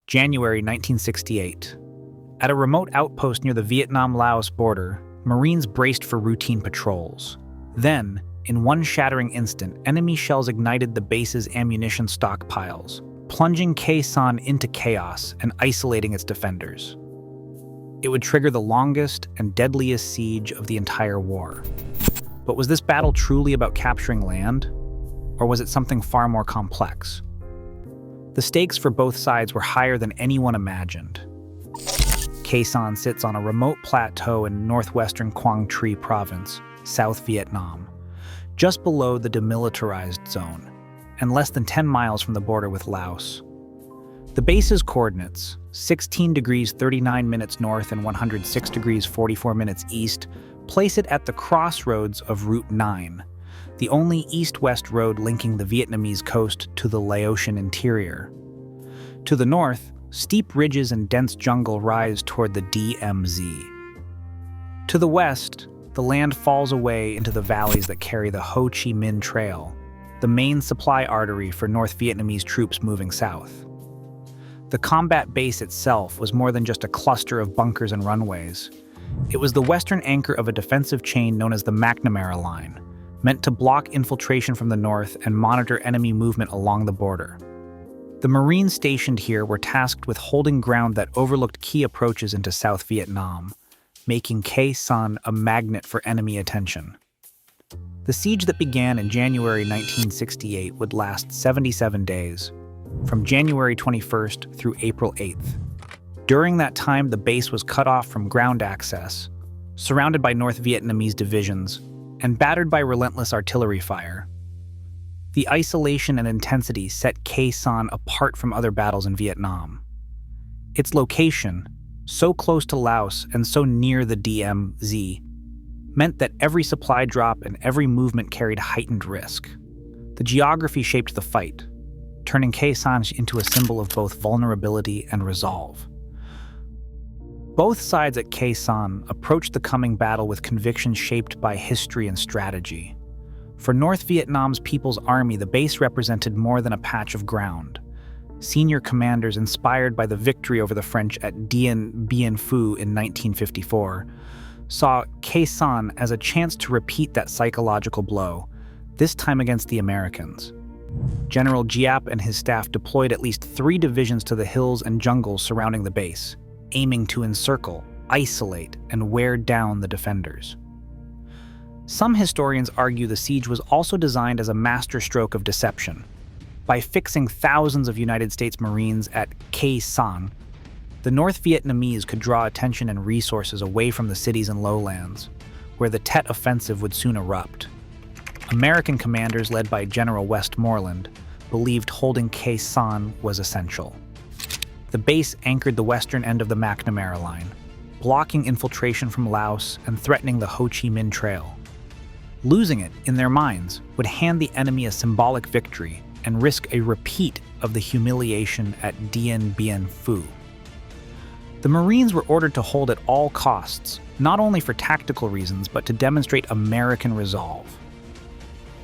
January 1968. At a remote outpost near the Vietnam-Laos border, Marines braced for routine patrols. Then, in one shattering instant, enemy shells ignited the base's ammunition stockpiles, plunging Khe Sanh into chaos and isolating its defenders. It would trigger the longest and deadliest siege of the entire war. But was this battle truly about capturing land? Or was it something far more complex? The stakes for both sides were higher than anyone imagined. Khe Sanh sits on a remote plateau in northwestern Quang Tri Province, South Vietnam, just below the demilitarized zone, and less than 10 miles from the border with Laos. The base's coordinates, 16 degrees 39 minutes north and 106 degrees 44 minutes east, place it at the crossroads of Route 9, the only east-west road linking the Vietnamese coast to the Laotian interior. To the north, steep ridges and dense jungle rise toward the DMZ. To the west, the land falls away into the valleys that carry the Ho Chi Minh Trail, the main supply artery for North Vietnamese troops moving south. The combat base itself was more than just a cluster of bunkers and runways. It was the western anchor of a defensive chain known as the McNamara Line, meant to block infiltration from the north and monitor enemy movement along the border. The Marines stationed here were tasked with holding ground that overlooked key approaches into South Vietnam, making Khe Sanh a magnet for enemy attention. The siege that began in January 1968 would last 77 days, from January 21st through April 8th. During that time, the base was cut off from ground access, surrounded by North Vietnamese divisions, and battered by relentless artillery fire. The isolation and intensity set Khe Sanh apart from other battles in Vietnam. Its location, so close to Laos and so near the DMZ, meant that every supply drop and every movement carried heightened risk. The geography shaped the fight, turning Khe Sanh into a symbol of both vulnerability and resolve. Both sides at Khe Sanh approached the coming battle with convictions shaped by history and strategy. For North Vietnam's People's Army, the base represented more than a patch of ground. Senior commanders inspired by the victory over the French at Dien Bien Phu in 1954 saw Khe Sanh as a chance to repeat that psychological blow, this time against the Americans. General Giap and his staff deployed at least 3 divisions to the hills and jungles surrounding the base, aiming to encircle, isolate, and wear down the defenders. Some historians argue the siege was also designed as a masterstroke of deception. By fixing thousands of United States Marines at Khe Sanh, the North Vietnamese could draw attention and resources away from the cities and lowlands, where the Tet Offensive would soon erupt. American commanders led by General Westmoreland believed holding Khe Sanh was essential. The base anchored the western end of the McNamara Line, blocking infiltration from Laos and threatening the Ho Chi Minh Trail. Losing it, in their minds, would hand the enemy a symbolic victory and risk a repeat of the humiliation at Dien Bien Phu. The Marines were ordered to hold at all costs, not only for tactical reasons, but to demonstrate American resolve.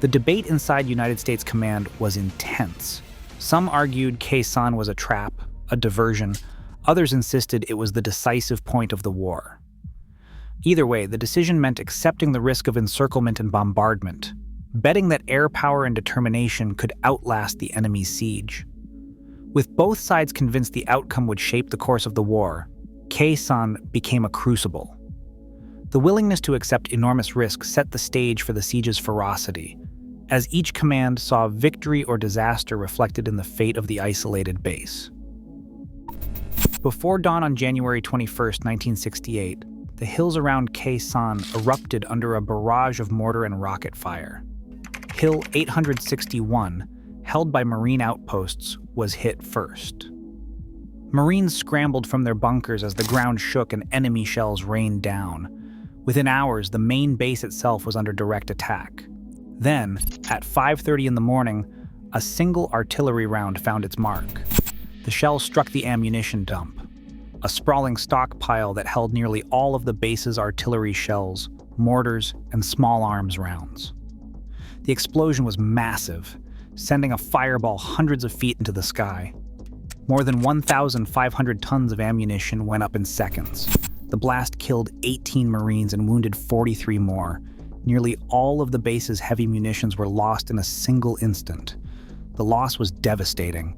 The debate inside United States Command was intense. Some argued Khe Sanh was a trap, a diversion. Others insisted it was the decisive point of the war. Either way, the decision meant accepting the risk of encirclement and bombardment, betting that air power and determination could outlast the enemy's siege. With both sides convinced the outcome would shape the course of the war, Khe Sanh became a crucible. The willingness to accept enormous risk set the stage for the siege's ferocity, as each command saw victory or disaster reflected in the fate of the isolated base. Before dawn on January 21, 1968, the hills around Khe Sanh erupted under a barrage of mortar and rocket fire. Hill 861, held by Marine outposts, was hit first. Marines scrambled from their bunkers as the ground shook and enemy shells rained down. Within hours, the main base itself was under direct attack. Then, at 5:30 in the morning, a single artillery round found its mark. The shell struck the ammunition dump, a sprawling stockpile that held nearly all of the base's artillery shells, mortars, and small arms rounds. The explosion was massive, sending a fireball hundreds of feet into the sky. More than 1,500 tons of ammunition went up in seconds. The blast killed 18 Marines and wounded 43 more. Nearly all of the base's heavy munitions were lost in a single instant. The loss was devastating.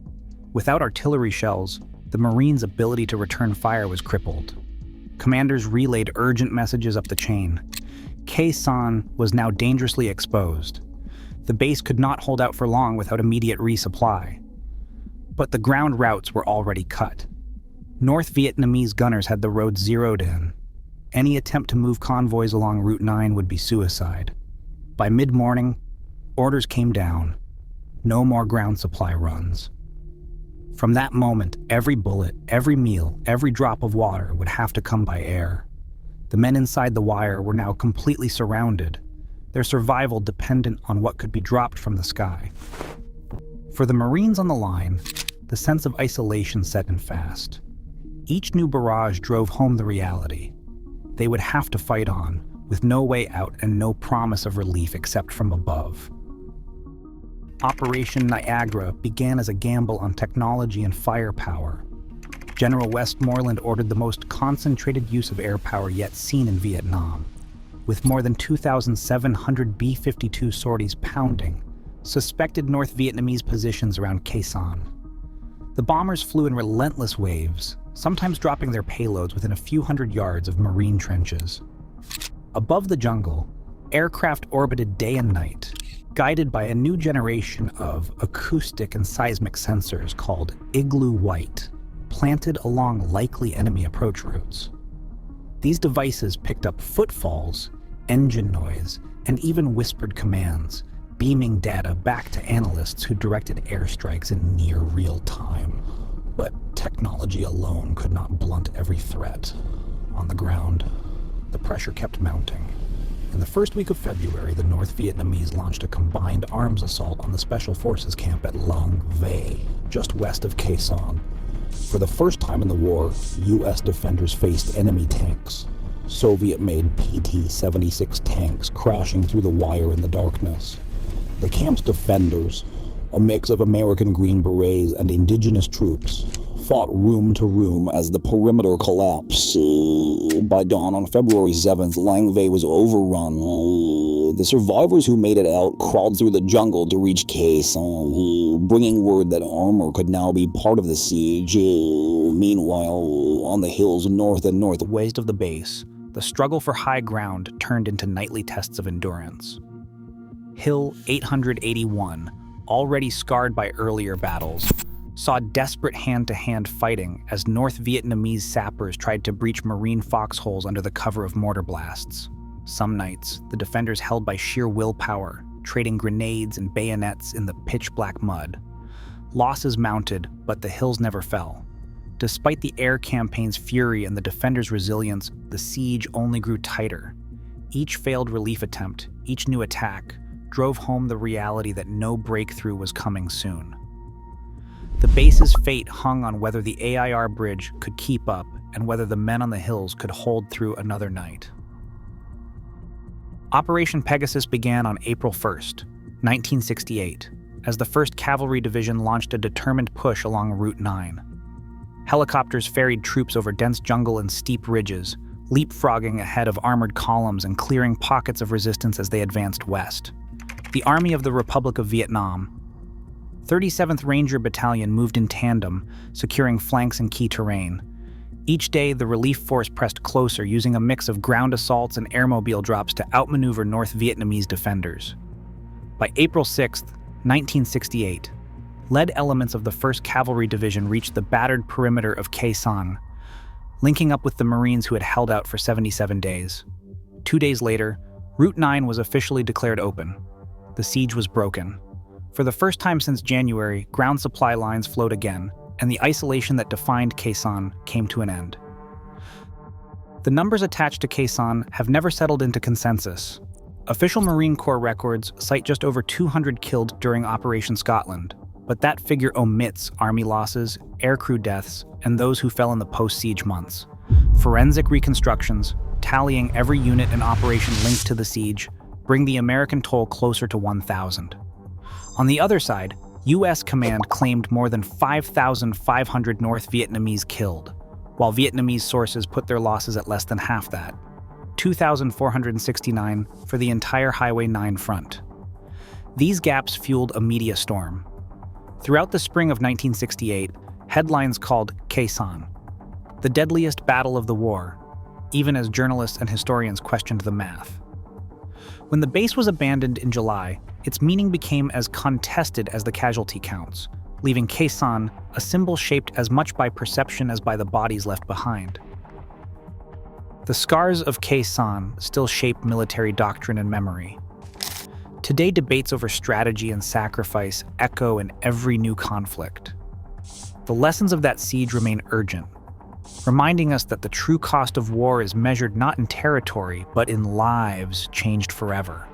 Without artillery shells, the Marines' ability to return fire was crippled. Commanders relayed urgent messages up the chain. Khe Sanh was now dangerously exposed. The base could not hold out for long without immediate resupply. But the ground routes were already cut. North Vietnamese gunners had the roads zeroed in. Any attempt to move convoys along Route 9 would be suicide. By mid-morning, orders came down. No more ground supply runs. From that moment, every bullet, every meal, every drop of water would have to come by air. The men inside the wire were now completely surrounded, their survival dependent on what could be dropped from the sky. For the Marines on the line, the sense of isolation set in fast. Each new barrage drove home the reality. They would have to fight on, with no way out and no promise of relief except from above. Operation Niagara began as a gamble on technology and firepower. General Westmoreland ordered the most concentrated use of air power yet seen in Vietnam, with more than 2,700 B-52 sorties pounding suspected North Vietnamese positions around Khe Sanh. The bombers flew in relentless waves, sometimes dropping their payloads within a few hundred yards of Marine trenches. Above the jungle, aircraft orbited day and night, guided by a new generation of acoustic and seismic sensors called Igloo White, planted along likely enemy approach routes. These devices picked up footfalls, engine noise, and even whispered commands, beaming data back to analysts who directed airstrikes in near real time. But technology alone could not blunt every threat. On the ground, the pressure kept mounting. In the first week of February, the North Vietnamese launched a combined arms assault on the Special Forces camp at Long Vây, just west of Khe Sanh. For the first time in the war, U.S. defenders faced enemy tanks. Soviet-made PT-76 tanks crashing through the wire in the darkness. The camp's defenders, a mix of American Green Berets and indigenous troops, fought room to room as the perimeter collapsed. By dawn on February 7th, Lang Vây was overrun. The survivors who made it out crawled through the jungle to reach Khe Sanh, bringing word that armor could now be part of the siege. Meanwhile, on the hills north and northwest of the base, the struggle for high ground turned into nightly tests of endurance. Hill 881, already scarred by earlier battles, saw desperate hand-to-hand fighting as North Vietnamese sappers tried to breach Marine foxholes under the cover of mortar blasts. Some nights, the defenders held by sheer willpower, trading grenades and bayonets in the pitch-black mud. Losses mounted, but the hills never fell. Despite the air campaign's fury and the defenders' resilience, the siege only grew tighter. Each failed relief attempt, each new attack, drove home the reality that no breakthrough was coming soon. The base's fate hung on whether the AIR bridge could keep up and whether the men on the hills could hold through another night. Operation Pegasus began on April 1st, 1968, as the 1st Cavalry Division launched a determined push along Route 9. Helicopters ferried troops over dense jungle and steep ridges, leapfrogging ahead of armored columns and clearing pockets of resistance as they advanced west. The Army of the Republic of Vietnam, 37th Ranger Battalion moved in tandem, securing flanks and key terrain. Each day, the relief force pressed closer, using a mix of ground assaults and airmobile drops to outmaneuver North Vietnamese defenders. By April 6, 1968, lead elements of the 1st Cavalry Division reached the battered perimeter of Khe Sanh, linking up with the Marines who had held out for 77 days. 2 days later, Route 9 was officially declared open. The siege was broken. For the first time since January, ground supply lines flowed again, and the isolation that defined Khe Sanh came to an end. The numbers attached to Khe Sanh have never settled into consensus. Official Marine Corps records cite just over 200 killed during Operation Scotland, but that figure omits Army losses, aircrew deaths, and those who fell in the post-siege months. Forensic reconstructions, tallying every unit and operation linked to the siege, bring the American toll closer to 1,000. On the other side, U.S. command claimed more than 5,500 North Vietnamese killed, while Vietnamese sources put their losses at less than half that, 2,469 for the entire Highway 9 front. These gaps fueled a media storm. Throughout the spring of 1968, headlines called Khe Sanh the deadliest battle of the war, even as journalists and historians questioned the math. When the base was abandoned in July, its meaning became as contested as the casualty counts, leaving Khe Sanh a symbol shaped as much by perception as by the bodies left behind. The scars of Khe Sanh still shape military doctrine and memory. Today, debates over strategy and sacrifice echo in every new conflict. The lessons of that siege remain urgent, reminding us that the true cost of war is measured not in territory, but in lives changed forever.